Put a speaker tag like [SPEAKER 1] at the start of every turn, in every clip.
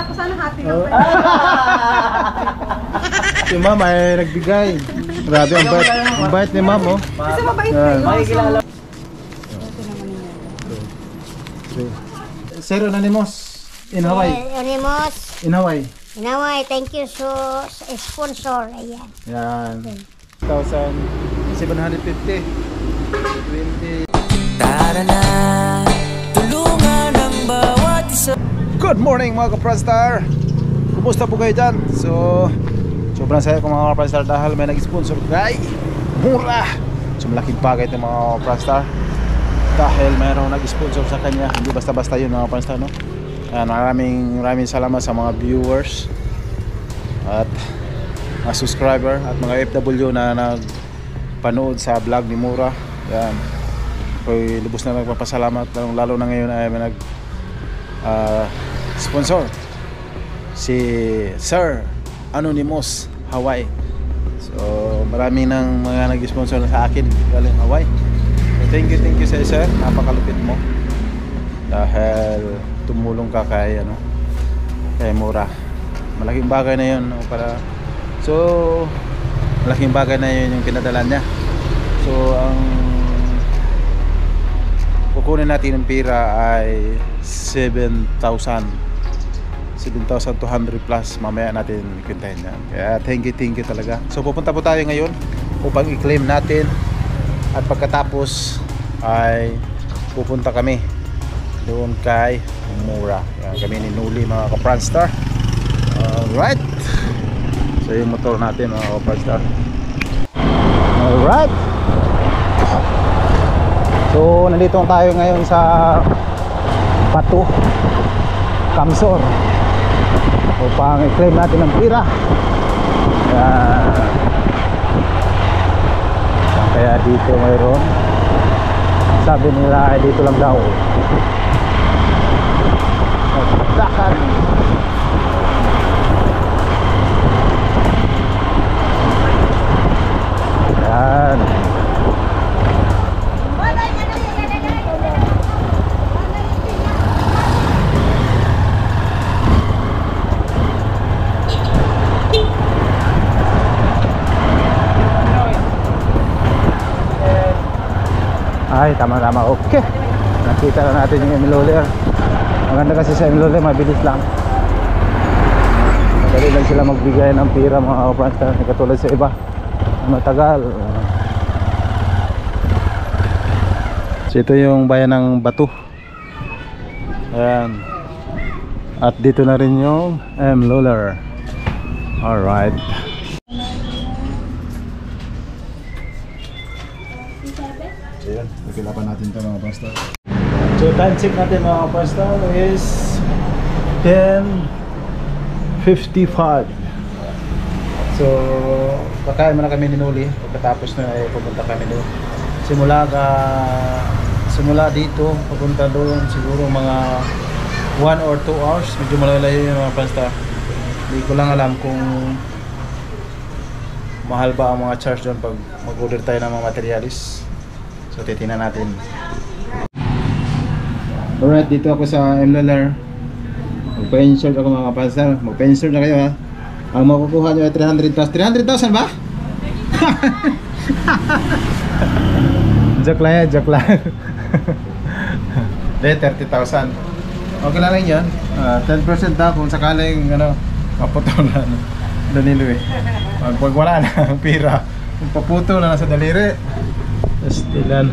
[SPEAKER 1] Akala ko sana hati lang kayo.
[SPEAKER 2] Si ma'am ay nagbigay. Grabe, ang bait ni ma'am, oh.
[SPEAKER 1] Kasi mabait kayo.
[SPEAKER 3] Makikilala.
[SPEAKER 2] Sir Anonymous in Hawaii.
[SPEAKER 4] Anonymous.
[SPEAKER 2] In Hawaii.
[SPEAKER 4] In Hawaii, thank you so sponsor. Ayan.
[SPEAKER 2] Yan. 1,750. 20.
[SPEAKER 5] Tara na, tulungan ang bawat isa.
[SPEAKER 2] Good morning mga kaprastar. Kumusta po kayo dyan? So, sobrang saya ko mga kaprastar dahil may nag-sponsor kay mura. So, malaking bagay ito mga kaprastar dahil mayroong nag-sponsor sa kanya. Hindi basta-basta yun mga kaprastar, no? Maraming salamat sa mga viewers at mga subscriber at mga FW na nagpanood sa vlog ni Mura. Yan. Ako'y lubos na nagpapasalamat, lalo na ngayon ay may sponsor si Sir Anonymous Hawaii. So marami ng mga nag-sponsor sa akin galing Hawaii. So, thank you sa sir, napakalupit mo dahil tumulong ka kay kay Mura. Malaking bagay na yun para, so malaking bagay na yun yung pinadala niya. So ang kukunin natin ng pira ay 7,200 plus. Mamaya natin ikintahin yan. Kaya thank you talaga. So pupunta po tayo ngayon upang i-claim natin at pagkatapos ay pupunta kami doon kay Mura. Yan, kami ni Nuli mga ka-Pranstar. Alright, so yung motor natin mga ka-Pranstar. Alright, so nandito tayo ngayon sa Batu Kamsor upang i-claim natin ang pira. Kaya dito mayroon, sabi nila ay dito lang daw magpagdakan. Yan. Ay, tama. Okay. Nakita na natin yung Emilole. Maganda kasi sa Emilole, mabilis lang. Madali lang sila magbigay ng pira mga ka-Pranstar, katulad sa iba matagal. So ito yung bayan ng Batu. Ayan. At dito na rin yung Emilole. Alright. So yan, nakilapan natin ito mga Pranstar. So time check natin mga Pranstar is 10:55. So kakain muna kami ni Nuli. Pagkatapos na ay pupunta kami doon. Simula dito papunta doon siguro mga 1 or 2 hours. Medyo malalayo yung mga Pranstar. Hindi ko lang alam kung mahal ba ang mga charge doon pag mag-order tayo ng mga materialis. So titingnan natin. Alright, dito ako sa Emilole. Magpa-insert ako mga Pranstar. Magpa-insert na kayo ha. Ang makukuha nyo ay 300,000. 300,000 ba? Joke lang yan, joke lang. Hindi, 30,000. Okay lang yan. 10% na kung sakaling maputulan. Danilo eh. Pag wala na ang pira, paputo na sa daliri. Stilan.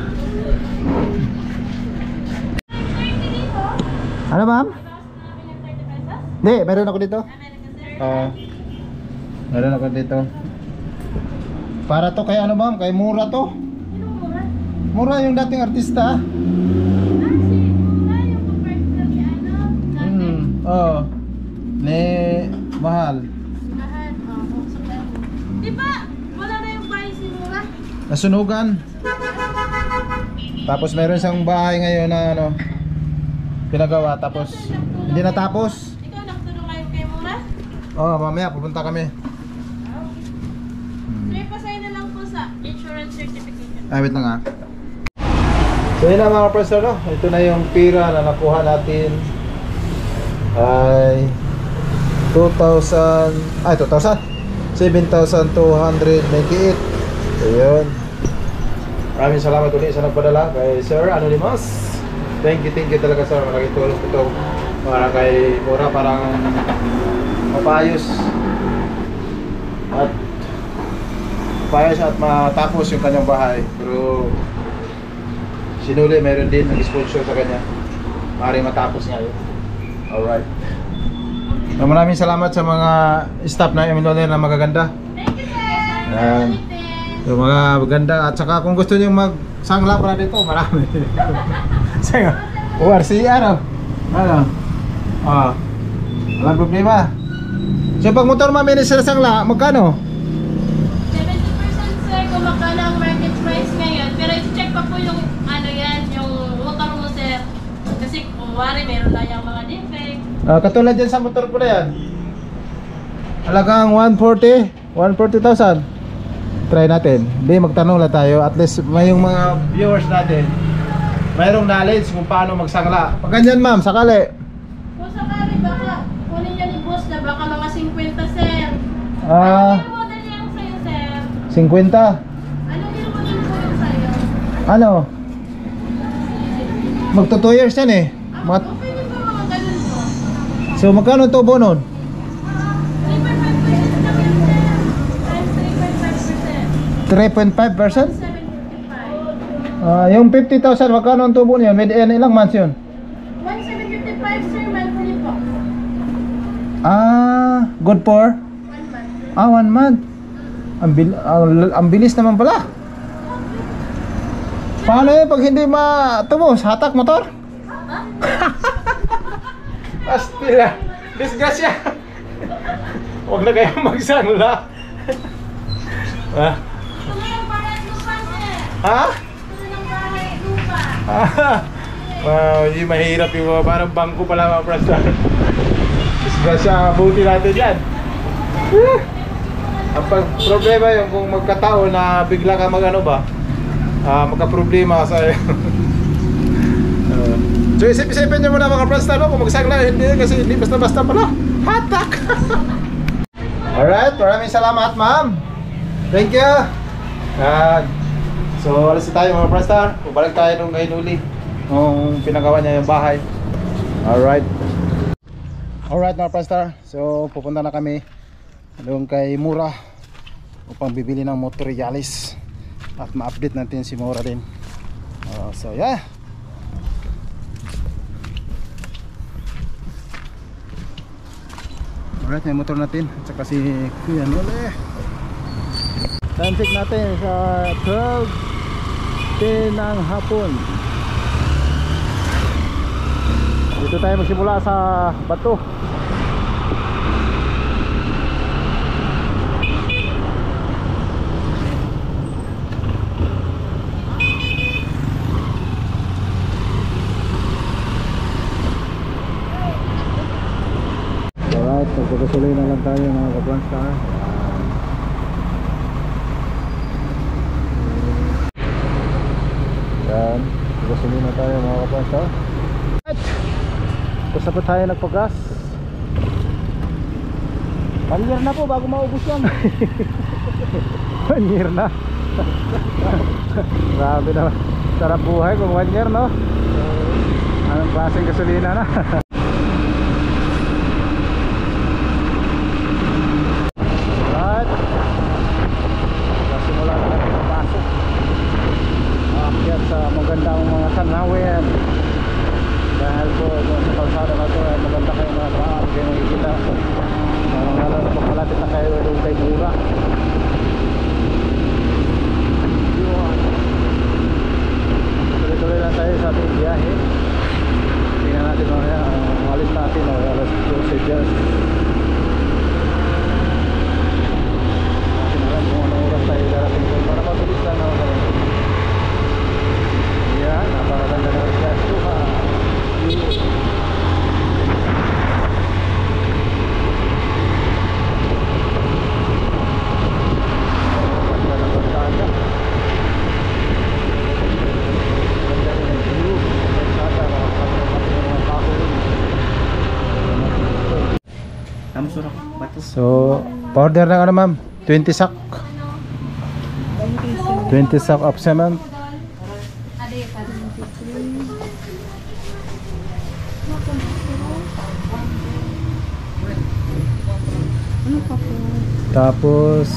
[SPEAKER 2] Ano ma'am? Hindi, meron ako dito. Meron ako dito. Para to kay ma'am? Kay Mura to. Mura yung dating artista. Mahal.
[SPEAKER 1] Diba? Wala na yung bahay si Mura?
[SPEAKER 2] Nasunugan. Tapos meron siyang bahay ngayon na pinagawa, tapos hindi natapos.
[SPEAKER 1] Ikaw nagtulong kayo kay Mura?
[SPEAKER 2] Mamaya pupunta kami.
[SPEAKER 1] So ipasay na lang po sa insurance certification.
[SPEAKER 2] Wait lang nga. So yun na mga Pranstar, ito na yung pira na nakuha natin. Ay 2,000 7,298. Ayun. Maraming salamat ulit sa nagpadala kay Sir Anonymous. Thank you talaga sir. Malaking tulong ito para kay Mura, parang mapayos at matapos yung kanyang bahay. Pero sinuli, meron din nag-sponsor sa kanya. Maaaring matapos nga yun. Alright. Maraming salamat sa mga staff na Emilioner na magaganda.
[SPEAKER 1] Thank you, sir.
[SPEAKER 2] Ayan. Yung mga maganda. At saka kung gusto nyo magsangla para dito, marami. Sige. ORCR oh. Ano? Ah. Walang problema. So pag motor maminis sa sangla, magkano?
[SPEAKER 1] 70% sir kung magkano ang market price ngayon. Pero i-check pa po yung ano yan, yung motor mo sir. Kasi kung wari meron na yung mga defect.
[SPEAKER 2] Katulad yan sa motor ko na yan. Halagang 140,000. Try natin. Hindi, magtanong lang tayo. At least may yung mga viewers natin mayroong knowledge kung paano magsangla. Pag ganyan ma'am, sakali.
[SPEAKER 1] Kung sakali baka kunin niya ni boss na baka mga 50 sir.
[SPEAKER 2] Ah,
[SPEAKER 1] Anong model yan sa'yo sir?
[SPEAKER 2] 50.
[SPEAKER 1] Anong model po yung sa'yo?
[SPEAKER 2] Ano? Magto 2 years yan eh. Mga,
[SPEAKER 1] Okay din ba mga ganun po?
[SPEAKER 2] so magkano tubo nun?
[SPEAKER 1] 3.5% lang yan sir. Times 3.5%.
[SPEAKER 2] 3.5%?
[SPEAKER 1] 755.
[SPEAKER 2] Yung 50,000, magkano ang tubo niyan? May ilang months yun?
[SPEAKER 1] 1,755 sir, monthly po.
[SPEAKER 2] Good for?
[SPEAKER 1] 1 month.
[SPEAKER 2] 1 month. Ang bilis naman pala. Paano yun pag hindi matubos? Hatak motor? Astila. Disgrasya. Huwag na kayo magsangla.
[SPEAKER 1] Ito na yung bahay lupa sir.
[SPEAKER 2] Ha?
[SPEAKER 1] Ito na yung bahay lupa.
[SPEAKER 2] Hindi mahirap yung parang bangko pala mga prastar. Disgrasya, buti natin yan. Ang problema yung kung magkatao na bigla ka magano ba, magka-problema sa so isip-isipin nyo muna mga prastar kung magsangla, hindi kasi hindi basta-basta pala. Hatak! Alright, maraming salamat ma'am. Thank you. So alas tayo mga prastar. Balik tayo nung ngayon uli nung pinagawa niya yung bahay. Alright mga prastar. So pupunta na kami doon kay Mura upang bibili ng materialis at ma-update natin si Mura din. So yeah. Alright, may motor natin at saka si Kuya Nole. Time check natin sa 12:10 ng hapon. Dito tayo magsimula sa bato. Alright, magpapasuloy na lang tayo mga ka-Pranstar. Yan, magpapasuloy na tayo mga ka-Pranstar. Basta pa tayo nagpagas. Panyer na po bago maubos yan. Panyer na. Grabe na. Sarap buhay kung 1 year no. Anong klaseng gasolina na. Alright, simula na natin magpasok. Aakyat sa magandang mga tanawin. Dahil po sa kalsada na ito ay maganda kayo mga traan. Kayo makikita parang lalo na pagkalapit na kayo doon kay Mura. Tuloy-tuloy lang tayo sa ating biyahe. Tingnan natin mamaya So, order ng ano ma'am? 20 sack. 20 sack of cement. Tapos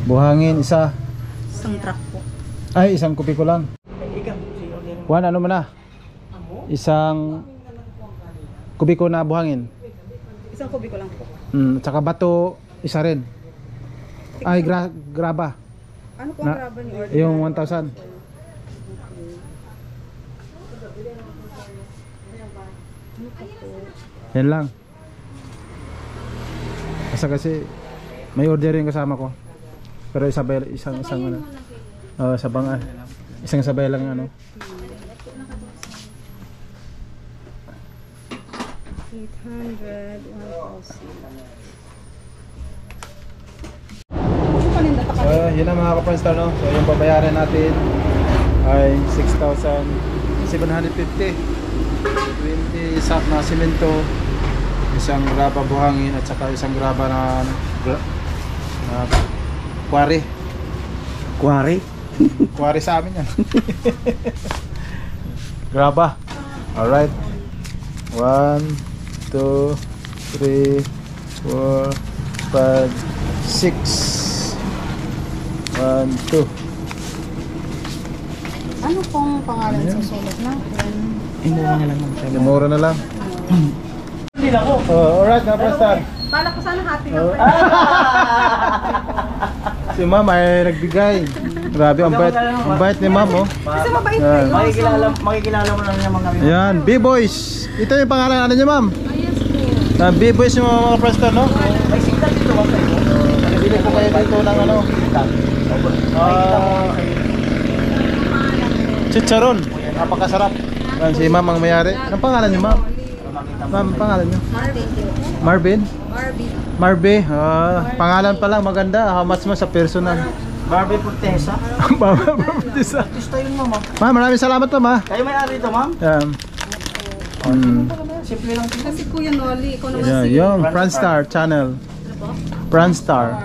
[SPEAKER 2] buhangin isa.
[SPEAKER 3] Isang truck po.
[SPEAKER 2] Ay, isang kupi ko lang. Juan, ano mo na? Isang kubiko na buhangin.
[SPEAKER 3] Isang kubiko lang po.
[SPEAKER 2] Tsaka bato, isa rin. Ay, graba.
[SPEAKER 3] Ano po ang graba ni order?
[SPEAKER 2] Yung 1,000. Yan lang. Kasi may order yung kasama ko. Pero isang ano. Sabang isang sabay lang ano.
[SPEAKER 3] 800, 1,000.
[SPEAKER 2] So yun ang mga ka-Franstar, no? So yung babayaran natin ay 6,750. 20 sack na simento, isang graba buhangin at saka isang graba na quarry. Quarry sa amin yan. Graba. Alright. 1, 2, 3, 4, 5, 6. 1, 2.
[SPEAKER 3] Ano pong pangalan sa sulat na?
[SPEAKER 2] Mura na lang. Alright, mga Franstar.
[SPEAKER 3] Bala ko sana hati na po.
[SPEAKER 2] Si ma'am ay nagbigay. Grabe, ang bait ni ma'am, oh.
[SPEAKER 3] Kasi mabait kayo.
[SPEAKER 6] Makikilala mo lang yung mga
[SPEAKER 2] Ayan, B-Boys. Ito yung pangalan ano niya, ma'am? B-Boys yung mga Franstar, no?
[SPEAKER 6] May signal dito ba kayo?
[SPEAKER 2] Nabili ko kayo dito ng ano? Chicharon. Napakasarap. Yan, si ma'am ang mayari. Anong pangalan niyo, ma'am? Ma'am, pangalan niyo? Marvin? Marvin. Pangalan pa lang maganda. How much mo sa personal?
[SPEAKER 6] Barbie Portesa.
[SPEAKER 2] Barbie Portesa.
[SPEAKER 6] Artista yun, ma'am.
[SPEAKER 2] Ma'am, maraming salamat, ma'am, ha?
[SPEAKER 6] Kayo may ari dito, ma'am?
[SPEAKER 2] Yan.
[SPEAKER 6] Simple lang dito.
[SPEAKER 3] Kasi Kuya Noli, ikaw naman
[SPEAKER 2] Yan,
[SPEAKER 3] si...
[SPEAKER 2] yung Franstar channel. Franstar.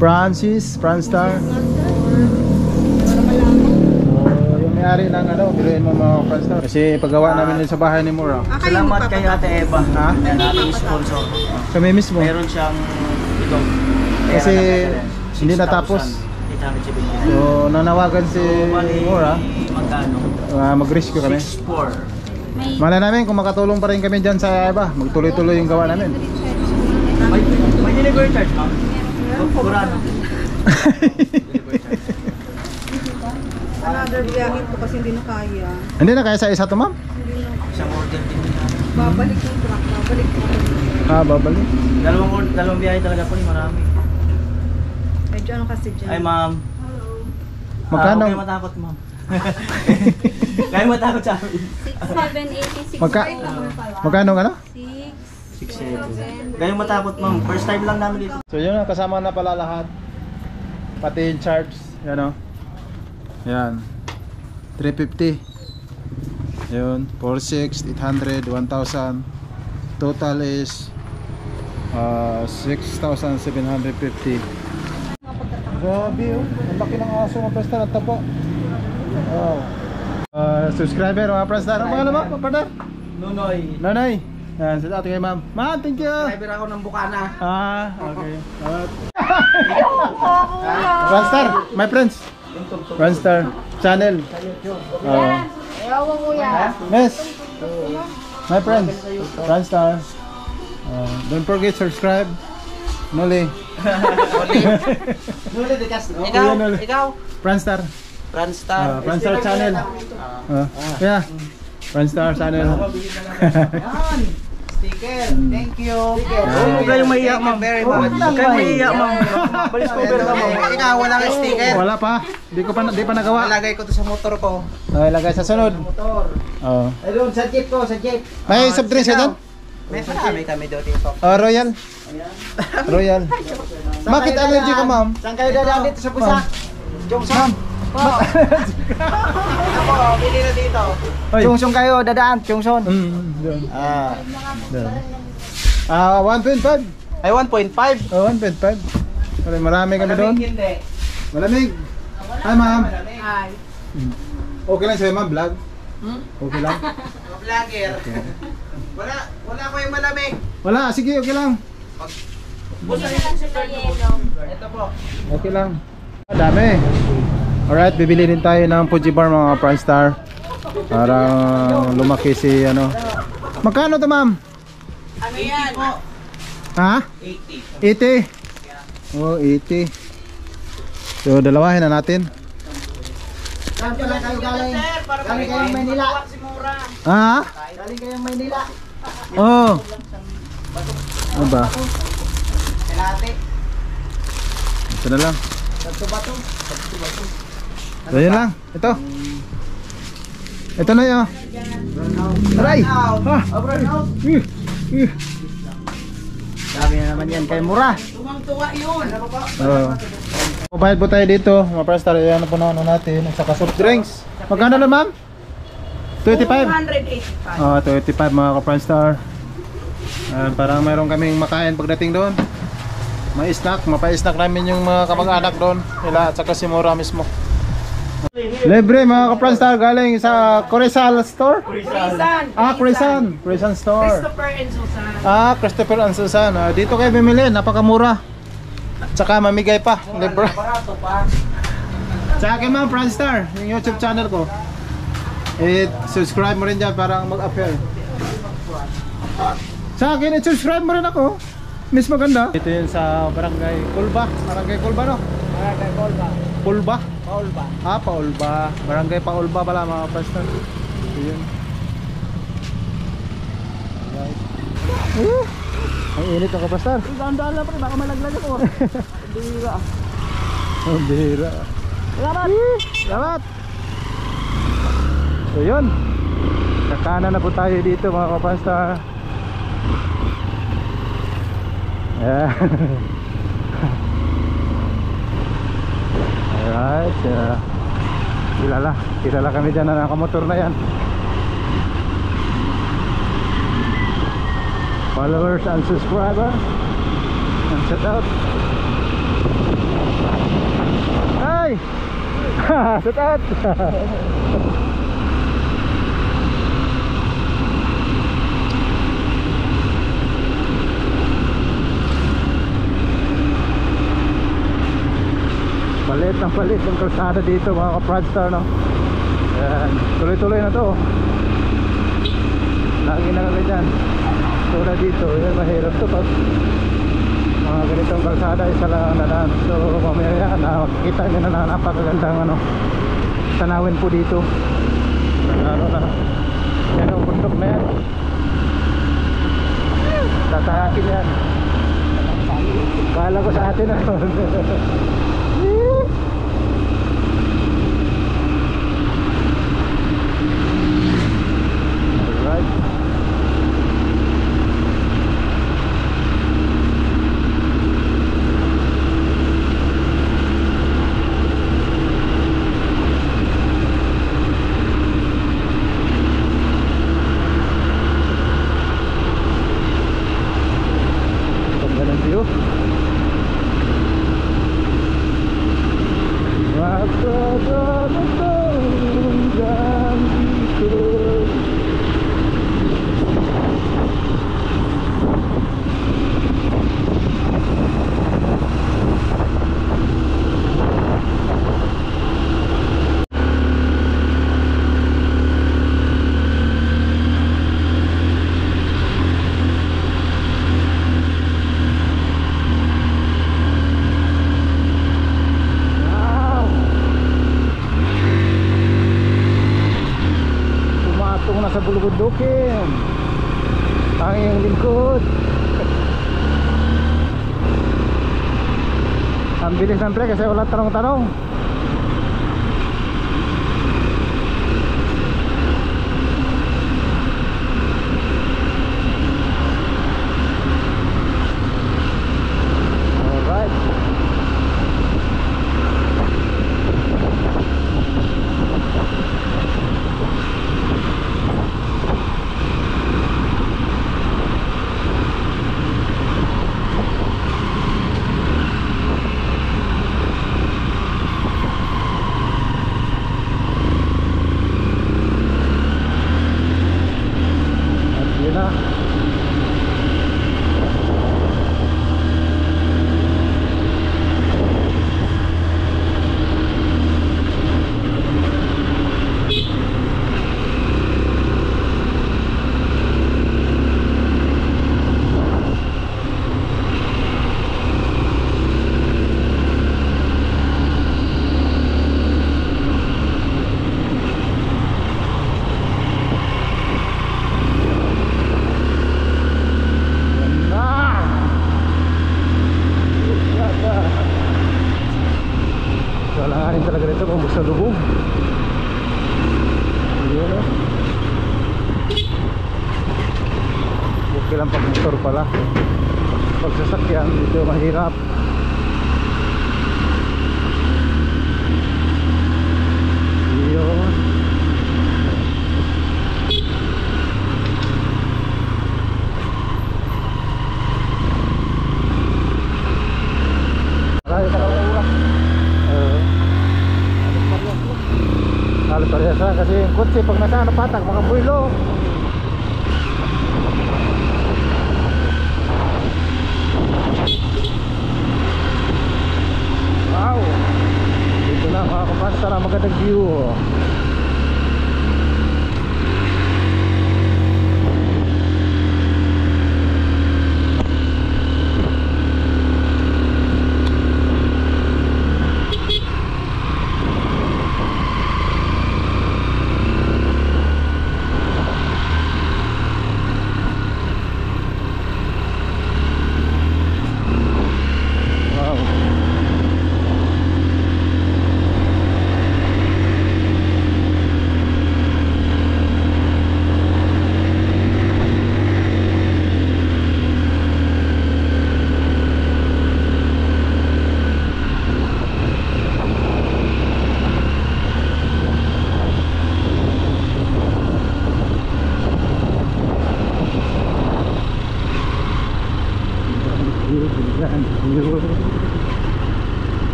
[SPEAKER 2] Franstar. Yung may-ari ng ano, biruin mo mga Franstar. Kasi paggawa namin din sa bahay ni Mura.
[SPEAKER 6] Salamat kay Ate Eva.
[SPEAKER 2] Ha?
[SPEAKER 6] Yan ating sponsor.
[SPEAKER 2] Kami mismo.
[SPEAKER 6] Meron siyang ito.
[SPEAKER 2] Kasi hindi natapos.
[SPEAKER 6] 870.
[SPEAKER 2] So nanawagan si Mura.
[SPEAKER 6] Magkano?
[SPEAKER 2] Mag-rescue kami.
[SPEAKER 6] 6,400.
[SPEAKER 2] Malay namin kung makatulong pa rin kami dyan sa iba. Magtuloy-tuloy yung gawa namin.
[SPEAKER 6] May delivery charge, ma'am? Kurano.
[SPEAKER 3] Another biyahin ko kasi hindi na kaya.
[SPEAKER 2] Hindi na kaya sa isa to, ma'am?
[SPEAKER 6] Isang order din.
[SPEAKER 3] Babalik yung truck, babalik ko.
[SPEAKER 2] Babalik.
[SPEAKER 6] Dalawang biyahe talaga po, marami.
[SPEAKER 3] Medyo ano kasi dyan.
[SPEAKER 6] Ay, ma'am.
[SPEAKER 2] Magkano?
[SPEAKER 6] Huwag kayo matakot, ma'am. Kaya matakot sa amin.
[SPEAKER 1] 6,786.
[SPEAKER 2] Magkano ano?
[SPEAKER 6] 6,700. Kaya matakot, ma'am. First time lang namin dito.
[SPEAKER 2] So yun, kasama na pala lahat. Pati yung charge. Yan, o. Yan. 350. Yun. 4,600, 800, 1,000. Total is 6,750. Grabe, oh. Ang laki ng aso mga Franstar at taba. Wow. Subscriber mga Franstar. Ano pangalan mo, partner?
[SPEAKER 6] Nunoy.
[SPEAKER 2] Nanay. Yan, sa ating kay ma'am. Ma'am, thank you.
[SPEAKER 6] Driver ako ng Bukana.
[SPEAKER 2] Okay. Franstar, my friends. Franstar channel. Yes. My friends. Franstar. Don't forget subscribe. Noli.
[SPEAKER 6] Nunoy de Castro.
[SPEAKER 2] Ikaw. Franstar.
[SPEAKER 6] Franstar.
[SPEAKER 2] Franstar channel. Yeah. Franstar channel.
[SPEAKER 6] Sticker. Thank you. Huwag kayong maiyak, ma'am. Huwag kayong maiyak, ma'am. Balis ko pero ka, ma'am.
[SPEAKER 7] Ikaw, wala kang sticker.
[SPEAKER 2] Wala pa. Di pa nagawa.
[SPEAKER 7] Lagay ko to sa motor ko.
[SPEAKER 2] Lagay sa sunod. Oh.
[SPEAKER 7] Ayun, sa jeep ko, sa jeep.
[SPEAKER 2] May soft drinks ka dyan?
[SPEAKER 7] May marami kami doon dito.
[SPEAKER 2] Royal. Royal. Bakit allergy ka, ma'am?
[SPEAKER 7] Saan kayo dadaan dito sa pusa?
[SPEAKER 2] Ma'am,
[SPEAKER 7] Ako, bili na dito.
[SPEAKER 2] Oy.
[SPEAKER 6] Chungson kayo, dadaan, chungson.
[SPEAKER 2] Doon.
[SPEAKER 7] Ah.
[SPEAKER 2] Doon. 1.5.
[SPEAKER 7] Ay, 1.5.
[SPEAKER 2] Oh, 1.5. Marami kami doon.
[SPEAKER 7] Hindi.
[SPEAKER 2] Malamig. Hi, ma'am.
[SPEAKER 3] Ay.
[SPEAKER 2] Okay lang sa'yo, ma'am, vlog? Okay lang?
[SPEAKER 7] Mga vlogger. Wala ko yung malamig.
[SPEAKER 2] Wala, sige, okay lang.
[SPEAKER 7] Ito po.
[SPEAKER 2] Okay lang. Dami. Alright, bibili din tayo ng Fuji Bar mga Prime Star. Para lumaki si ano. Magkano to, ma'am?
[SPEAKER 7] Ano yan?
[SPEAKER 2] Ha?
[SPEAKER 7] 80.
[SPEAKER 2] 80. Oh, 80. So, dalawahin na natin.
[SPEAKER 7] Saan pala kayo galing? Galing kayong Maynila.
[SPEAKER 2] Ha?
[SPEAKER 7] Galing kayong Maynila.
[SPEAKER 2] Oh. Ano ba?
[SPEAKER 7] Kalate.
[SPEAKER 2] Ito na lang.
[SPEAKER 7] Bato-bato.
[SPEAKER 2] So, yun lang. Ito. Ito na yun. Aray! Ah!
[SPEAKER 6] Sabi na naman yan kay Mura.
[SPEAKER 2] Bayad po tayo dito. Mga Prime Star, yan po na ano natin. At saka soft drinks. Magkano na, ma'am? 25?
[SPEAKER 3] 285.
[SPEAKER 2] 25 mga ka-Prime Star. Parang mayroon kaming makain pagdating doon. May snack, mapa-snack namin yung mga kamag-anak doon. Nila at saka si Mura mismo. Libre mga ka-Prime Star, galing sa Corizal Store?
[SPEAKER 3] Crisan.
[SPEAKER 2] Corizal. Corizal Store.
[SPEAKER 3] Christopher and Susan.
[SPEAKER 2] Christopher and Susan. Dito kayo bimili, napakamura. At saka mamigay pa, libre. Sa akin mga Prime Star, yung YouTube channel ko. Subscribe mo rin dyan para mag-appear. Sa akin, subscribe mo rin ako. Miss maganda. Ito yun sa Barangay Kulba. Barangay Kulba, no?
[SPEAKER 6] Kay Kolba.
[SPEAKER 2] Kulba?
[SPEAKER 6] Kolba.
[SPEAKER 2] Paulba. Barangay Paulba pala mga pastor. Ito yun. Alright. Ang init ako pastor.
[SPEAKER 6] Gandaan lang pre, baka malaglag ako. Bira.
[SPEAKER 2] Ang bihira.
[SPEAKER 6] Salamat.
[SPEAKER 2] Salamat. So yun. Kakanan na po tayo dito mga kapastor. Yeah. Alright. Kilala kami dyan na nakamotor na yan. Followers and subscribers. And shout out. Hey! Shout out. Palit ng kalsada dito mga ka-Prime Star, no? Ayan, tuloy-tuloy na to. Lagi na kami dyan. Tulad dito, yan mahirap to pag mga ganitong kalsada isa lang ang nadaan. So mamaya yan, makikita nyo na napakagandang ano, tanawin po dito. Ano na, yan ang bundok na yan. Tatahakin yan. Kala ko sa atin na. Alright. Ganda ng view. Tumatong na sa bulubundukin. Tanging lingkod. Ang bilis ng pre kasi wala tanong-tanong. Alright. sa lubog. Yun o. Okay lang pag motor pala. Pag sasakyan dito mahirap. Yun. Marami ka lang ulas. Halos parehas lang kasi yung kotse pag nasa napatak mga buwilo. Wow, dito na mga kapasta na magandang view.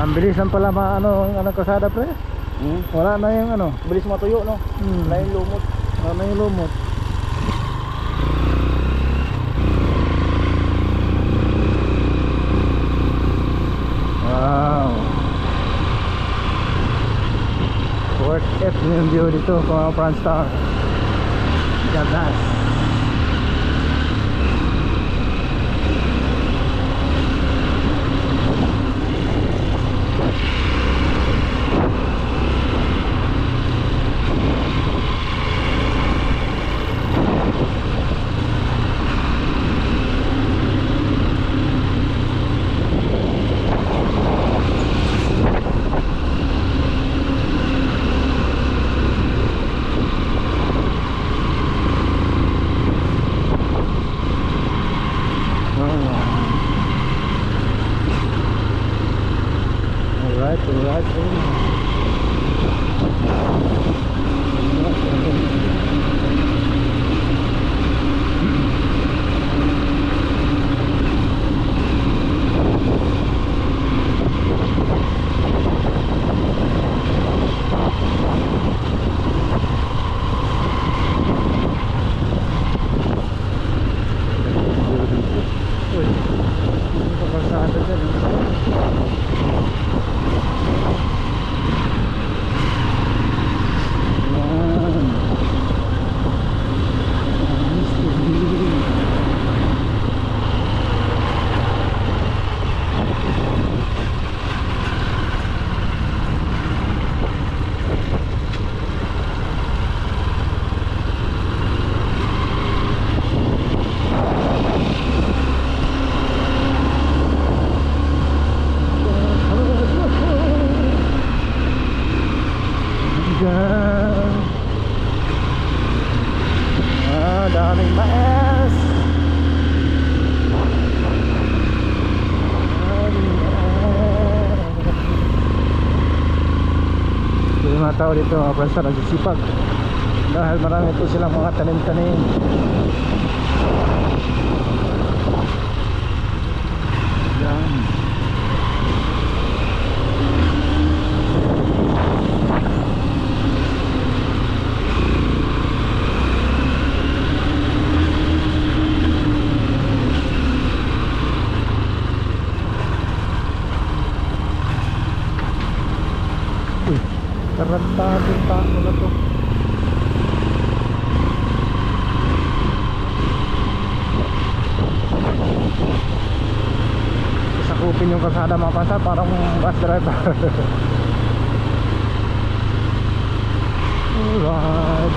[SPEAKER 2] Ang bilisan pala ano kasada pre. Wala na yung ano,
[SPEAKER 6] Bilis matuyo, no? Wala yung lumot.
[SPEAKER 2] wala na yung lumot. Wow. Worth it yung view dito mga Franstar. Gadas. Alright. Daming maes. Yung mga tao dito mga Franstar nagsisipag dahil marami po silang mga tanim-tanim. Yan. Tarantadong tao na to. Sakupin yung kalsada mga Franstar, parang bus driver. Alright.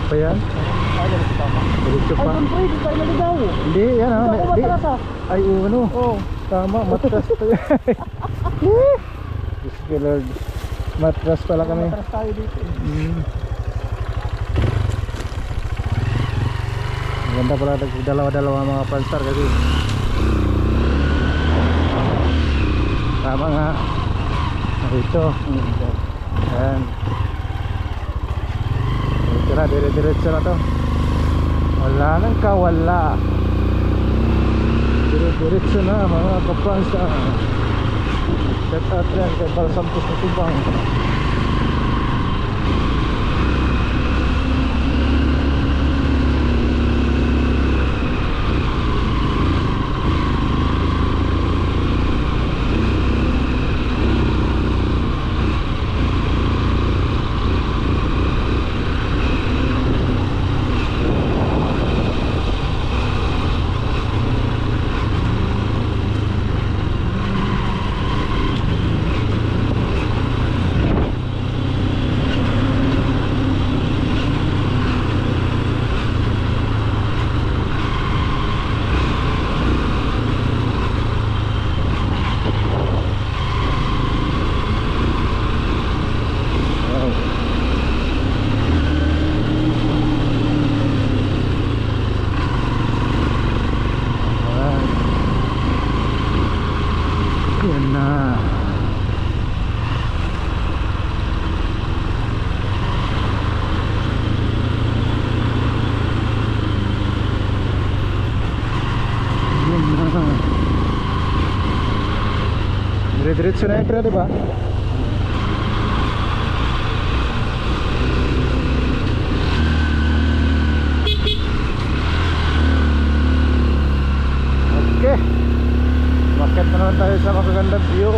[SPEAKER 2] Pa yan? Diretso pa.
[SPEAKER 6] Ay, di tayo naligaw.
[SPEAKER 2] Hindi, yan ha.
[SPEAKER 6] Ako matras ah.
[SPEAKER 2] Ay, ano?
[SPEAKER 6] Oo.
[SPEAKER 2] Tama, matras pa yan. Diyos ko Lord. Matras pala kami.
[SPEAKER 6] Matras tayo dito.
[SPEAKER 2] Maganda pala dalawa-dalawa mga Franstar kasi tama nga. Ito. Ayan. Tira, dire-diretso na to. Wala nang kawala. Dire-diretso na mga ka-Franstar. Shout out yan kay Balsampos na Tubang. Dire-diretso na yung di ba? Okay. Bakit na naman tayo sa makagandang view.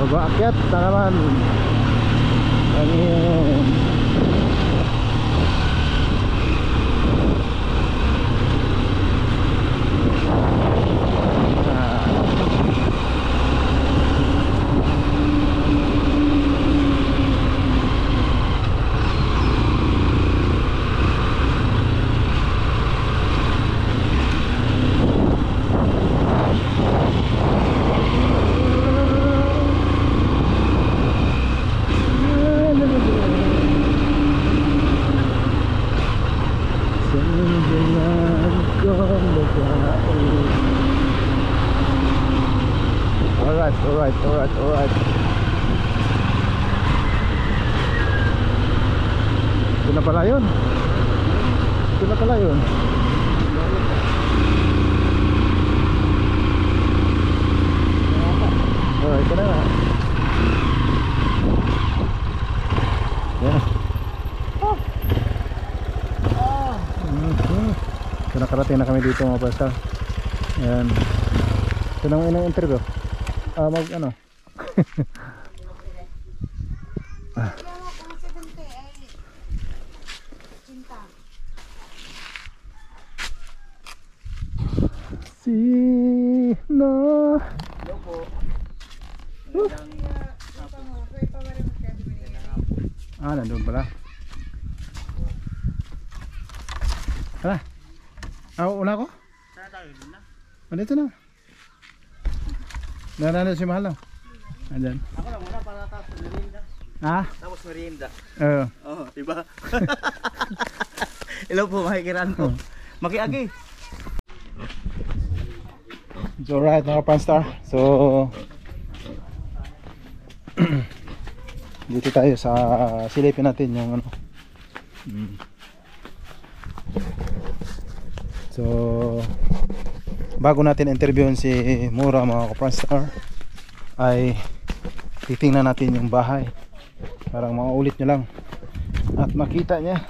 [SPEAKER 2] Baba akyat na naman. Ayan. Alright. Ito na pala yun. Alright, ito na nga. Yeah. So nakarating na kami dito mga Franstar. Ayan. Ito na ang interview. Mag ano. Sino? Nandun pala. Tara. Una ko? Nandito na. Nandito si Mahal lang. Andyan.
[SPEAKER 6] Ako lang muna para taas sa Melinda.
[SPEAKER 2] Ha?
[SPEAKER 6] Tapos merienda.
[SPEAKER 2] Oo.
[SPEAKER 6] Oo, diba? Hello po, makikiraan po. Makiagi.
[SPEAKER 2] So alright mga Pranstar. So dito tayo sa silipin natin yung ano. So bago natin interviewin si Mura mga Pranstar, ay titingnan natin yung bahay. Parang maulit nyo lang at makita niya.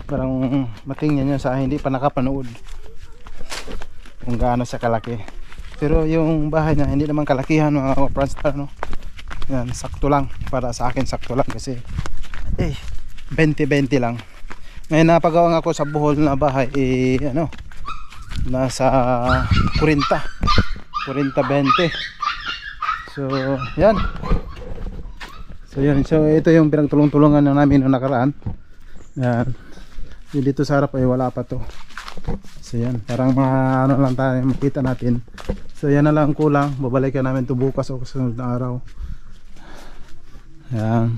[SPEAKER 2] Parang matingnan nyo sa hindi pa nakapanood kung gaano siya kalaki. Pero yung bahay niya hindi naman kalakihan mga Pranstar, no? Yan, sakto lang. Para sa akin sakto lang kasi 20-20 lang. Ngayon napagawa ako sa Bohol na bahay ano, nasa 40-20. So yan. So ito yung pinagtulong-tulungan namin noong nakaraan. Yan. Dito sa harap ay wala pa to. So yan, parang mga ano lang tayo makita natin. So yan na lang kulang. Babalikan namin to bukas o kasunod na araw. Yan.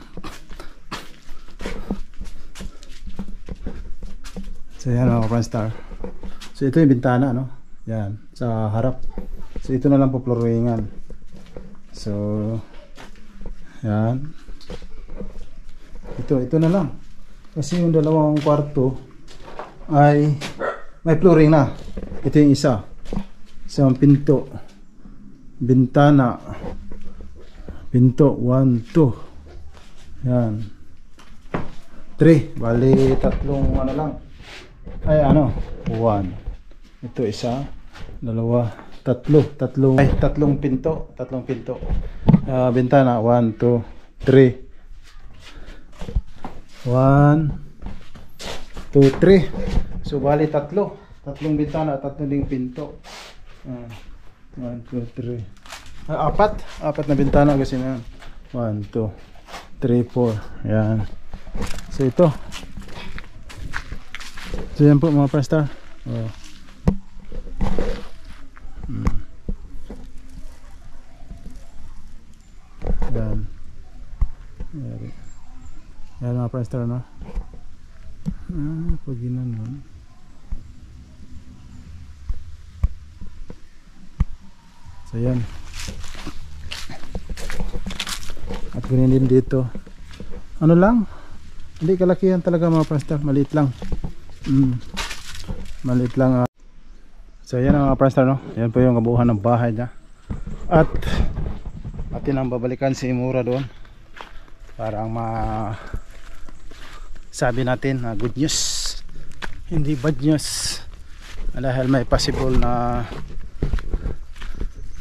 [SPEAKER 2] So yan mga Pranstar. So ito yung bintana, no? Yan, sa harap. So ito na lang po flooringan. So yan. Ito na lang. Kasi yung dalawang kwarto ay may flooring na. Ito yung isa. Isang pinto. Bintana. Pinto 1, 2. Yan. 3. Bali tatlong ano lang. Ay ano, 1. Ito isa, dalawa, tatlong pinto, bintana 1, 2, 3. 1, 2, 3. So bali tatlong bintana, tatlong ding pinto. 1, 2, 3. Apat na bintana kasi na. 1, 2, 3, 4. Yan. So ito. So yan po mga Pranstar. Yan. Yan mga Pranstar, no? Pag ginanon. So yan. At ganyan din dito. Ano lang? Hindi kalakihan talaga mga Pranstar. Maliit lang. Maliit lang. So yan ang mga Pranstar, no? Yan po yung kabuuan ng bahay niya. At atin ang babalikan si Mura doon para ang sabi natin na good news, hindi bad news, dahil may possible na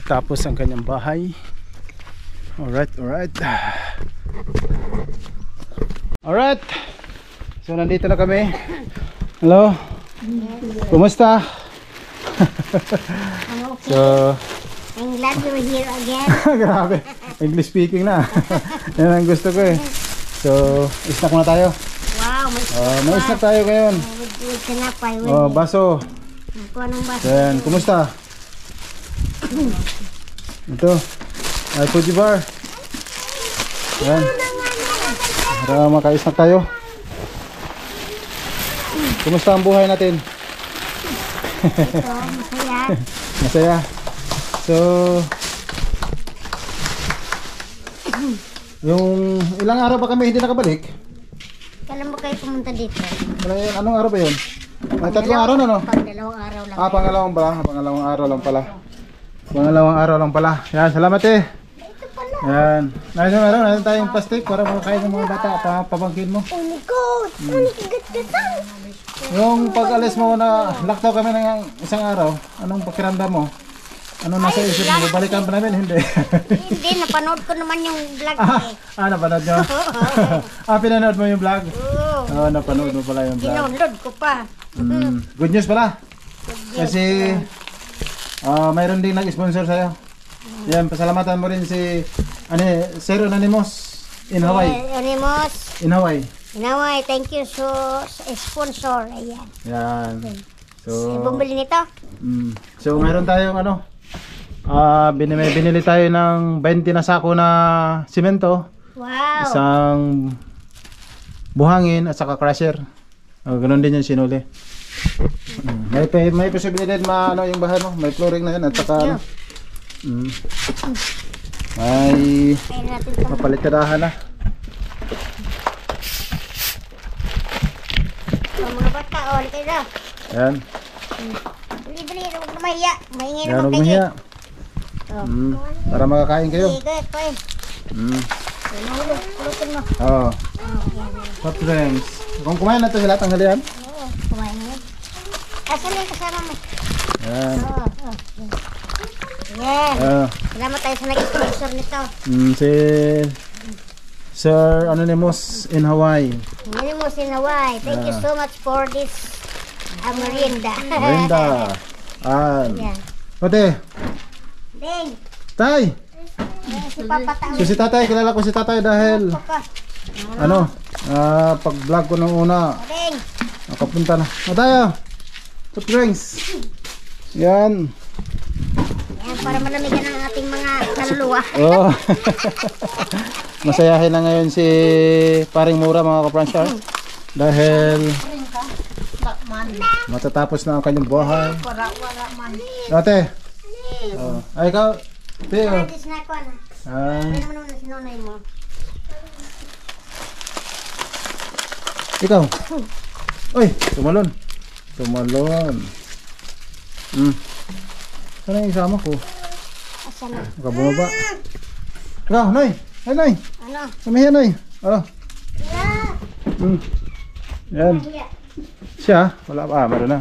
[SPEAKER 2] tapos ang kanyang bahay. Alright. So nandito na kami. Hello. Kumusta? So
[SPEAKER 4] I'm glad you're here again.
[SPEAKER 2] grabe, English speaking na. Yan ang gusto ko eh. So snack muna tayo.
[SPEAKER 4] Wow,
[SPEAKER 2] may snack tayo ngayon.
[SPEAKER 4] with tinapay.
[SPEAKER 2] Baso.
[SPEAKER 4] Anong baso?
[SPEAKER 2] Yan, kumusta? Ito ay Fuji bar. Yan, para maka-snack tayo. Kumusta ang buhay natin?
[SPEAKER 4] Masaya.
[SPEAKER 2] Masaya. So yung ilang araw pa kami hindi nakabalik.
[SPEAKER 4] Kailan mo kayo pumunta dito?
[SPEAKER 2] Anong araw ba yun? May tatlong araw na, no?
[SPEAKER 4] Pang-dalawang araw lang.
[SPEAKER 2] Pangalawang araw lang pala. Pangalawang araw lang pala. Yan, salamat eh.
[SPEAKER 4] Ito pala.
[SPEAKER 2] Yan. Meron tayong plastic para makakain ng mga bata. Pabangkin mo.
[SPEAKER 4] Oh my God! Manikigat-gatan!
[SPEAKER 2] Yung pag-alis mo na laktaw kami ng isang araw, anong pakiramdam mo? Anong nasa isip mo? Balikan pa namin? Hindi.
[SPEAKER 4] Hindi, napanood ko naman yung vlog eh.
[SPEAKER 2] Napanood nyo? Pinanood mo yung vlog?
[SPEAKER 4] Oo.
[SPEAKER 2] Napanood mo pala yung vlog.
[SPEAKER 4] Dinownload ko pa.
[SPEAKER 2] Good news pala. Kasi mayroon ding nag-sponsor sa'yo. Yan, pasalamatan mo rin si Sir Anonymous in Hawaii.
[SPEAKER 4] Anonymous.
[SPEAKER 2] In Hawaii.
[SPEAKER 4] Inaway, thank you so sponsor. Ayan.
[SPEAKER 2] Yan. So,
[SPEAKER 4] Bumili nito?
[SPEAKER 2] so mayroon tayong Binili tayo ng 20 na sako na simento,
[SPEAKER 4] Wow.
[SPEAKER 2] isang buhangin at saka crusher. Ganun din yung sinuli. May posibilidad ano yung bahay mo, may flooring na yan at saka ano, may
[SPEAKER 4] Kaya natin ito.
[SPEAKER 2] papalitirahan na.
[SPEAKER 4] Mga bata, o, kayo na.
[SPEAKER 2] Ayan,
[SPEAKER 4] Dali, huwag na mahiya. Maingay
[SPEAKER 2] yan,
[SPEAKER 4] naman
[SPEAKER 2] huwag
[SPEAKER 4] kayo.
[SPEAKER 2] mahiya.
[SPEAKER 4] Oh.
[SPEAKER 2] Para makakain kayo.
[SPEAKER 4] Sige, kuya. Pulutin mo.
[SPEAKER 2] Oo. Soft drinks. Kung kumain na ito sila, tanghalian.
[SPEAKER 4] Oo, kumain mo. Asan yung kasama mo?
[SPEAKER 2] Ayan.
[SPEAKER 4] Oo. Yan. Salamat tayo sa nag-sponsor nito.
[SPEAKER 2] Si Sir Anonymous in Hawaii.
[SPEAKER 4] Ngayon mo si Nawai. Thank you so much for this merienda.
[SPEAKER 2] Brenda.
[SPEAKER 4] Yan.
[SPEAKER 2] Pati,
[SPEAKER 4] Ding.
[SPEAKER 2] Tay!
[SPEAKER 4] Si Papa Tao.
[SPEAKER 2] So si tatay, kilala ko si tatay dahil ano, pag vlog ko nung una,
[SPEAKER 4] Ding.
[SPEAKER 2] nakapunta na. Tayo! Soft drinks! Yan.
[SPEAKER 4] Yan, para manamigan ang ating mga kaluluwa.
[SPEAKER 2] Oh. Masayahin na ngayon si Paring Mura mga kapransar. Dahil matatapos na ang kanyang buhay. Ate. Ay ikaw. Teo.
[SPEAKER 4] Practice na ako na. Ano mo naman si nonay mo?
[SPEAKER 2] Ikaw. Uy, tumalon. Tumalon. Saan yung isama ko?
[SPEAKER 4] Asa na?
[SPEAKER 2] Baka bumaba. Ikaw, Noy. Ay, Noy.
[SPEAKER 4] Ano?
[SPEAKER 2] Samihan, Noy. Oh. Yan. Siya, wala pa. Meron na.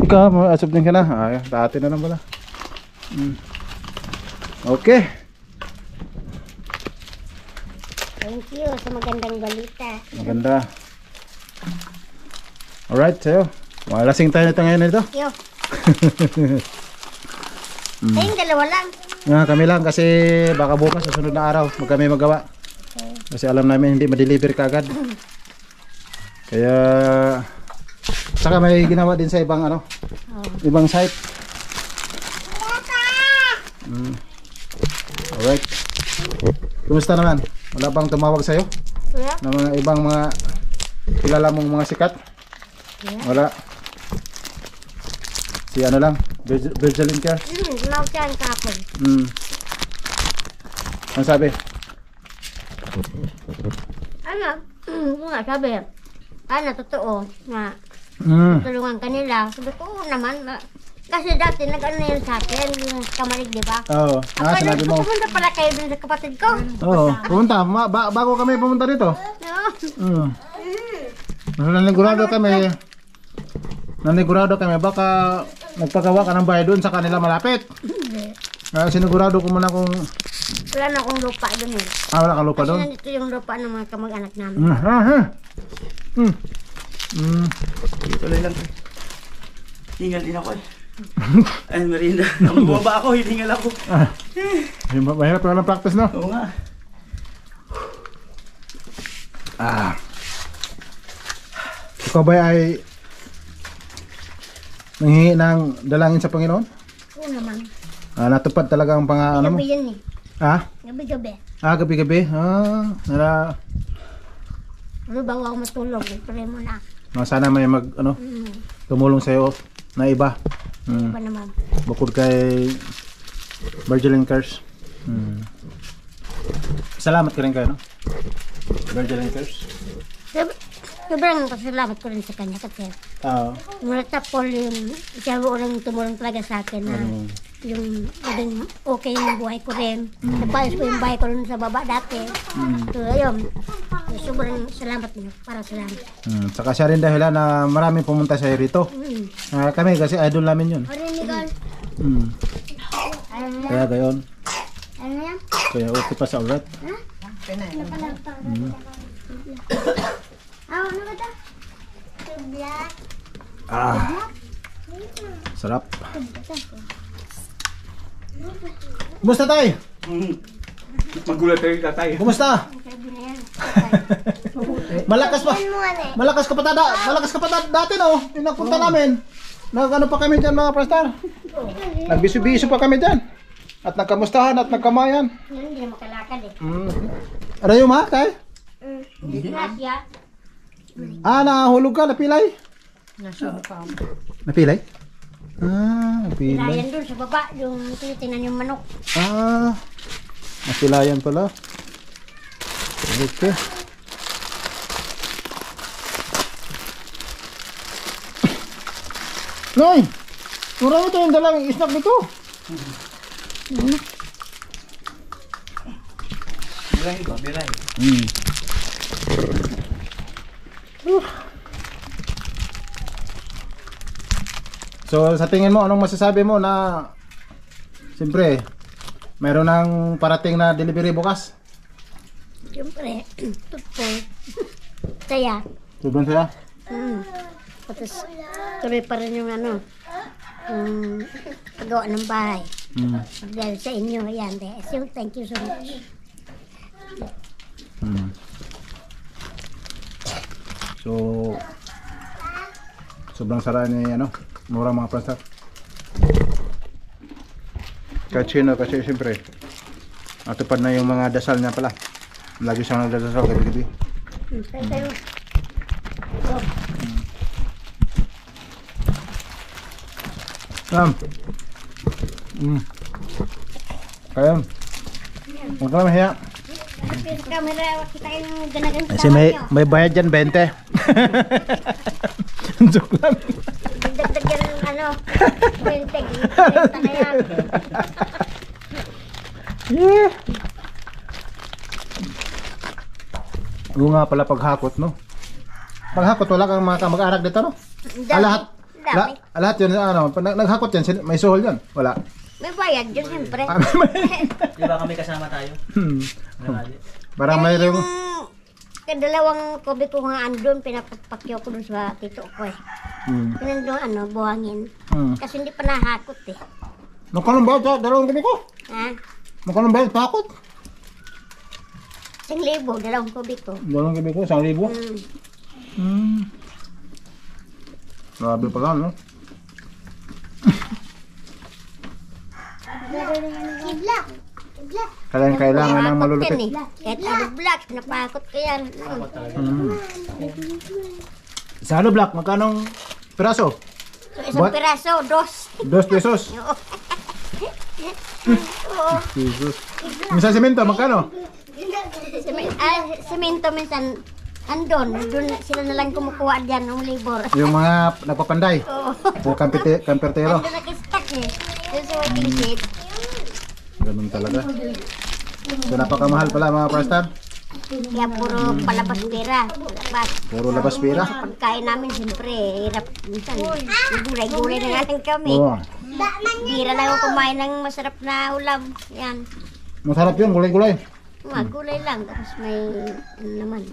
[SPEAKER 2] Ikaw, asap din ka na. Dati na lang pala. Okay.
[SPEAKER 4] Thank you sa magandang balita.
[SPEAKER 2] Maganda. Alright, sa'yo. Lasing tayo nito ngayon nito.
[SPEAKER 4] Thank you. Tayong dalawa lang.
[SPEAKER 2] Kami lang kasi baka bukas sa sunod na araw kami magawa. Kasi alam namin hindi ma-deliver kagad. Kaya saka may ginawa din sa ibang ano, ibang site. Alright. Kumusta naman? Wala bang tumawag sa'yo?
[SPEAKER 4] Wala?
[SPEAKER 2] Na mga ibang mga kilala mong mga sikat? Wala. Si ano lang, Virgilin Care.
[SPEAKER 4] Tumawag siya ang kahapon.
[SPEAKER 2] Ano sabi?
[SPEAKER 4] Ano? Nga sabi. Ano, totoo na tulungan kanila. Sabi ko, oo naman. Kasi dati nag-ano na yun sa akin, yung kamarig, di ba?
[SPEAKER 2] Oo. Sinabi mo.
[SPEAKER 4] Pumunta pala kayo dun sa kapatid ko.
[SPEAKER 2] Oo. Pumunta. Bago kami pumunta dito. Nanigurado kami. Baka nagpagawa ka ng bahay doon sa kanila malapit. Sinigurado ko muna kung
[SPEAKER 4] Wala na akong lupa dun eh.
[SPEAKER 2] wala kang lupa
[SPEAKER 4] Kasi
[SPEAKER 2] doon.
[SPEAKER 4] nandito yung lupa ng mga kamag-anak namin.
[SPEAKER 6] Tuloy lang. Hingal din ako eh. Ay, merienda. Nang bumaba ako, hiningal ako.
[SPEAKER 2] Mahirap na practice, no?
[SPEAKER 6] Oo nga.
[SPEAKER 2] Ikaw ba ay nanghingi ng dalangin sa Panginoon?
[SPEAKER 4] Oo naman.
[SPEAKER 2] Natupad talaga ang ano mo?
[SPEAKER 4] Gabi yan eh. Gabi-gabi.
[SPEAKER 2] Gabi-gabi.
[SPEAKER 4] Ano ba ako matulog? Pray mo na.
[SPEAKER 2] Sana may tumulong sa'yo na iba.
[SPEAKER 4] Iba naman.
[SPEAKER 2] Bukod kay Virgilin Cares. Salamat ka rin kayo, no? Virgilin Cares.
[SPEAKER 4] Sobrang pasalamat ko rin sa kanya kasi mula tapol yung siya orang tumulong talaga sa akin na yung maging okay yung buhay ko rin. Napayos ko yung bahay ko rin sa baba dati. So ayun, sobrang salamat niyo, para salamat.
[SPEAKER 2] Saka siya rin dahilan na maraming pumunta sa rito. Kami kasi idol namin yun. Kaya gayon.
[SPEAKER 4] Ano yan?
[SPEAKER 2] Kaya okay pa sa urat.
[SPEAKER 4] Ano pala ito? Ano ba ito? Black.
[SPEAKER 2] Sarap. Kumusta tay?
[SPEAKER 6] Magulat kayo tatay.
[SPEAKER 2] Kumusta? Malakas pa. Malakas ka pa dati no? Yung nagpunta namin. Nagano pa kami dyan mga Prastar. Nagbiso-biso pa kami dyan. At nagkamustahan at nagkamayan.
[SPEAKER 4] Hindi na makalakad eh.
[SPEAKER 2] Ano yung mga kay?
[SPEAKER 4] Gracia.
[SPEAKER 2] Nahulog ka, napilay?
[SPEAKER 3] Nasumpam.
[SPEAKER 2] Napilay? Napilay.
[SPEAKER 4] Layan doon sa baba, yung tinitingnan yung manok.
[SPEAKER 2] Napilayan pala. Okay. Noy! Mura ito yung dalang snack nito.
[SPEAKER 6] Birahin ko, birahin.
[SPEAKER 2] So sa tingin mo, anong masasabi mo na siyempre mayroon ng parating na delivery bukas?
[SPEAKER 4] Siyempre, tutol. Saya.
[SPEAKER 2] Sobrang saya?
[SPEAKER 4] Tapos, tuloy pa rin yung ano, yung paggawa ng bahay. Dahil sa inyo, yan. So, thank you so much.
[SPEAKER 2] So sobrang sarap ni mura mga Prastar. Kahit sino kasi siyempre natupad na yung mga dasal niya pala. Lagi siyang nagdadasal gabi-gabi.
[SPEAKER 4] Tayo.
[SPEAKER 2] Kaya huwag ka naman hiya.
[SPEAKER 4] Sa camera, kita yung ganagan
[SPEAKER 2] Kasi may bayad dyan 20. Joke lang.
[SPEAKER 4] Dagdag yan ng ano, benteg. Benta na yan.
[SPEAKER 2] Yeah. Oo nga pala paghakot, no? Paghakot wala kang mga kamag-anak dito, no? Lahat yun, naghakot yan, may suhol yun? Wala.
[SPEAKER 4] May bayad yun, siyempre.
[SPEAKER 6] Di ba kami kasama tayo?
[SPEAKER 2] Parang mayroong...
[SPEAKER 4] Kadalawang kobe ko nga andun, pinapapakyo ko dun sa tito ko eh. Pinandun, buhangin. Kasi hindi pa nahakot eh.
[SPEAKER 2] Magkano ba ito? Dalawang gabi ko?
[SPEAKER 4] Ha?
[SPEAKER 2] Magkano ba ito? Pakot?
[SPEAKER 4] 1,000, dalawang kobe ko.
[SPEAKER 2] Dalawang gabi ko, 1,000? Grabe pa lang, no? Kailangan ng malulupit.
[SPEAKER 4] Kahit ano black, pinapakot ko yan.
[SPEAKER 2] Sa ano black, magkanong piraso?
[SPEAKER 4] So, isang piraso,
[SPEAKER 2] 2 pesos. Jesus. Minsan simento, magkano?
[SPEAKER 4] Semento minsan, andon sila na lang kumukuha dyan ng libor.
[SPEAKER 2] Yung mga nagpapanday. O kampertero.
[SPEAKER 4] Andun nag-stack eh. So, tingkid.
[SPEAKER 2] Ganun talaga. So napakamahal pala mga Prastar.
[SPEAKER 4] Kaya puro palabas pera.
[SPEAKER 2] Puro labas pera.
[SPEAKER 4] Pagkain namin, siyempre, hirap. Minsan, gulay-gulay na nga lang kami.
[SPEAKER 2] Oo.
[SPEAKER 4] Bira lang ako kumain ng masarap na ulam. Yan.
[SPEAKER 2] Masarap yun, gulay-gulay.
[SPEAKER 4] Gulay lang. Tapos may, ano naman,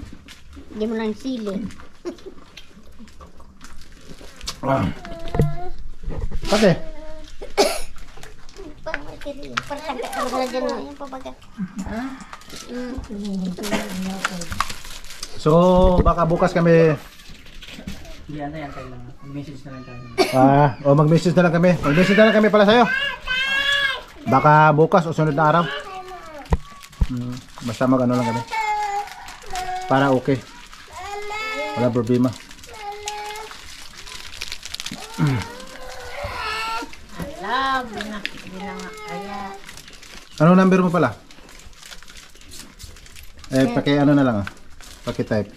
[SPEAKER 4] hindi mo lang sili.
[SPEAKER 2] Kasi?
[SPEAKER 4] Parang tagka ka na dyan. Ayan pa baga.
[SPEAKER 2] So, baka bukas kami...
[SPEAKER 6] Hindi, antay lang. Mag-message na lang tayo.
[SPEAKER 2] Mag-message na lang kami. Mag-message na lang kami pala sa'yo. Baka bukas o sunod na araw. Basta mag-ano lang kami. Para okay. Wala problema. Ano number mo pala? Paki ano na lang Paki type.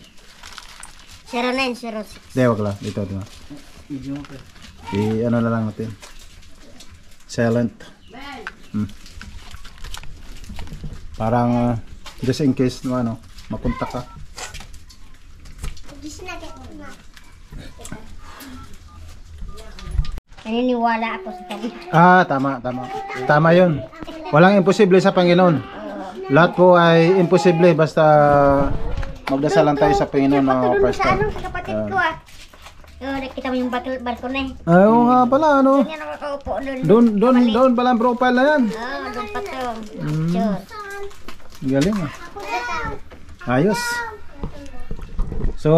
[SPEAKER 4] 0906.
[SPEAKER 2] Hindi, wag lang. Dito.
[SPEAKER 6] Video mo pa.
[SPEAKER 2] Ano na lang natin. Silent. Parang just in case mapunta ka.
[SPEAKER 4] Naniniwala ako sa kanya.
[SPEAKER 2] Tama yun. Walang imposible sa Panginoon. Lahat po ay imposible basta magdasal lang tayo sa Panginoon na Pastor.
[SPEAKER 4] Sa kapatid ko nakita mo yung barko na eh.
[SPEAKER 2] Oo nga pala, ano?
[SPEAKER 4] Ganyan ako kaupo doon.
[SPEAKER 2] Doon pala ang profile na yan.
[SPEAKER 4] Doon pa to. Sure.
[SPEAKER 2] Galing Ayos. So,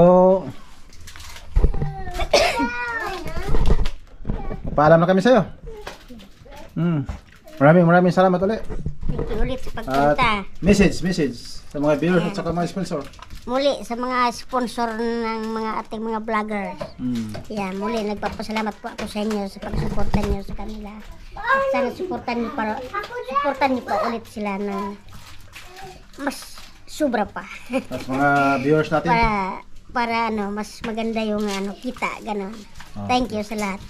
[SPEAKER 2] Paalam na kami sa'yo. Maraming salamat ulit.
[SPEAKER 4] Thank you ulit sa
[SPEAKER 2] At
[SPEAKER 4] pagpunta.
[SPEAKER 2] message sa mga viewers at saka mga sponsor.
[SPEAKER 4] Muli sa mga sponsor ng mga ating mga vloggers. Yan, muli nagpapasalamat po ako sa inyo sa pagsuporta niyo sa kanila. Sana suportan niyo pa ulit sila ng mas sobra pa.
[SPEAKER 2] At mga viewers natin.
[SPEAKER 4] para mas maganda yung kita, ganon. Thank you sa lahat.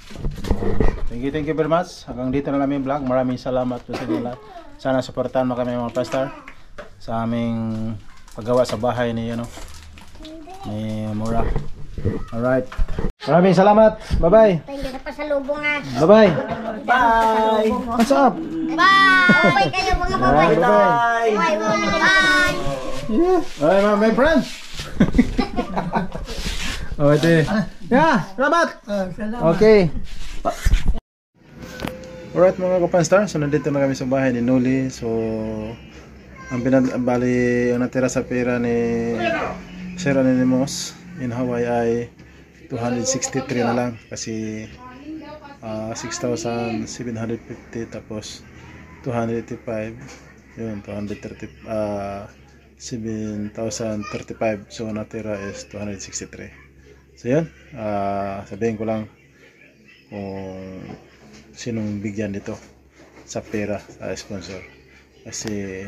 [SPEAKER 2] Thank you very much. Hanggang dito na namin vlog. Maraming salamat po sa inyo lahat. Sana suportahan mo kami mga Prastar sa aming paggawa sa bahay ni ni Mura. Alright. Maraming salamat. Bye-bye.
[SPEAKER 4] Thank you sa pasalubong nga.
[SPEAKER 2] Bye-bye.
[SPEAKER 6] Bye!
[SPEAKER 2] What's up?
[SPEAKER 4] Bye! Bye kayo mga
[SPEAKER 2] Alright,
[SPEAKER 4] bye.
[SPEAKER 2] bye-bye.
[SPEAKER 4] Bye! Bye!
[SPEAKER 2] Alright, my friend. Oh, ito. Yeah, salamat. Okay. Alright mga kapanstar, so nandito na kami sa bahay ni Noli. So ang ang natira sa pera ni Sir Anonymous in Hawaii ay 263 na lang kasi 6,750 tapos 285 yun 7,035 so natira is 263. So yun, sabihin ko lang kung sinong bigyan dito sa pera sa sponsor kasi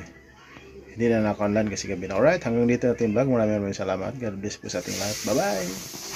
[SPEAKER 2] hindi na naka-online kasi gabi na. Alright, hanggang dito natin vlog. Maraming salamat. God bless po sa ating lahat. Bye bye.